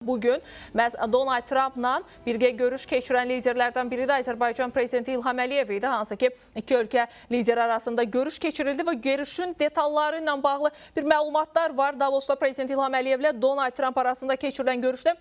Bugün məhz Donald Trumpla birgə görüş keçirən liderlərdən biri də Azərbaycan prezidenti İlham Əliyev idi. Hansı ki, iki ölkə lideri arasında görüş keçirildi və görüşün detalları ilə bağlı bir məlumatlar var. Davosda prezident İlham Əliyevlə Donald Trump arasında keçirilən görüşdə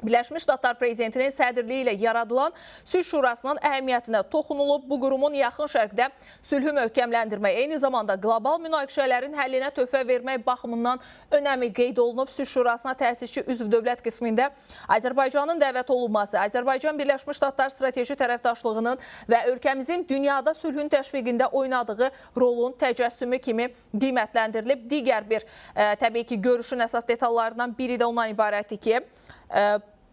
Birləşmiş Ştatlar prezidentinin sədrliyi ilə yaradılan Sülh Şurasının əhəmiyyətinə toxunulub. Bu qurumun yaxın şərqdə sülhü möhkəmləndirmək, eyni zamanda qlobal münaqişələrin həllinə töhfə vermək baxımından önəmi qeyd olunub. Sülh Şurasına təsisçi üzv dövlət qismində Azərbaycanın dəvət olunması, Azərbaycan Birləşmiş Ştatlar strateji tərəfdaşlığının və ölkəmizin dünyada sülhün təşviqində oynadığı rolun təcəssümü kimi qiymətləndirilib. Digər bir, təbii ki, görüşün əsas detallarından biri də ondan ibarətdir ki,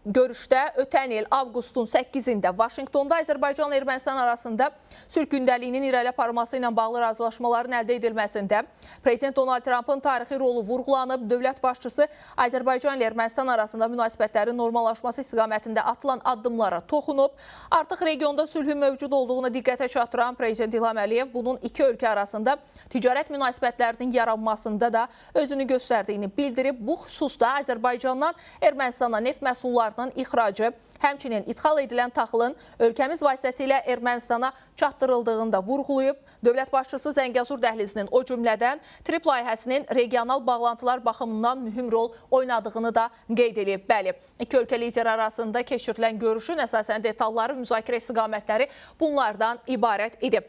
görüşdə ötən il avqustun 8-də Vaşinqtonda Azərbaycanla Ermənistan arasında sülh gündəliyinin irəli aparılması ilə bağlı razılaşmaların əldə edilməsində Prezident Donald Trumpın tarixi rolu vurğulanıb. Dövlət başçısı Azərbaycan ilə Ermənistan arasında münasibətlərin normallaşması istiqamətində atılan addımlara toxunub. Artıq regionda sülhün mövcud olduğunu diqqətə çatdıran Prezident İlham Əliyev bunun iki ölkə arasında ticarət münasibətlərinin yaranmasında da özünü göstərdiyini bildirib. Bu xüsusda Azərbaycandan Ermənistana neft məhsulları ixracı, həmçinin ixal edilən taxılın ölkəmiz vasitəsilə Ermənistana çatdırıldığını da vurğulayıb. Dövlət başçısı Zəngəzur dəhlizinin, o cümlədən TRIP layihəsinin regional bağlantılar baxımından mühüm rol oynadığını da qeyd edib. Bəli, iki ölkə lideri arasında keçirilən görüşün əsasən detalları, müzakirə istiqamətləri bunlardan ibarət idi.